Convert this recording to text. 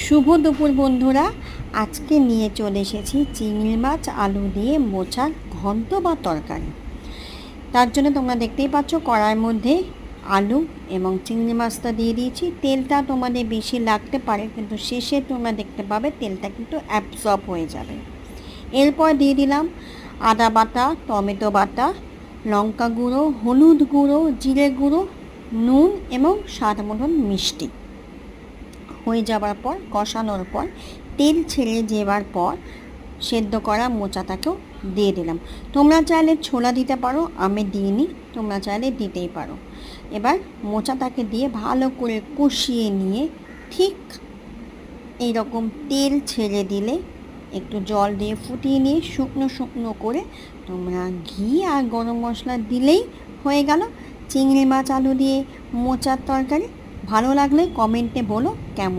শুভ দুপুর বন্ধুরা, আজকে নিয়ে চলে এসেছি চিংড়ি মাছ আলু দিয়ে মোচার ঘন্ট বা তরকারি। তার জন্য তোমরা দেখতেই পাচ্ছ কড়াইয়ের মধ্যে আলু এবং চিংড়ি মাছটা দিয়ে দিয়েছি। তেলটা তোমাদের বেশি লাগতে পারে, কিন্তু শেষে তোমরা দেখতে পাবে তেলটা কিন্তু অ্যাবজর্ব হয়ে যাবে। এরপর দিয়ে দিলাম আদা বাটা, টমেটো বাটা, লঙ্কা গুঁড়ো, হলুদ গুঁড়ো, জিরে গুঁড়ো, নুন এবং স্বাদ মতন মিষ্টি। হয়ে যাবার পর, কষানোর পর, তেল ছেড়ে যাবার পর সেদ্ধ করা মোচাটাকেও দিয়ে দিলাম। তোমরা চাইলে ছোলা দিতে পারো, আমি দিইনি, তোমরা চাইলে দিতেই পারো। এবার মোচাটাকে দিয়ে ভালো করে কষিয়ে নিয়ে ঠিক এইরকম তেল ছেড়ে দিলে একটু জল দিয়ে ফুটিয়ে নিয়ে শুকনো শুকনো করে তোমরা ঘি আর গরম মশলা দিলেই হয়ে গেল চিংড়ি মাছ আলু দিয়ে মোচার তরকারি। ভালো লাগলে কমেন্টে বলো কেমন।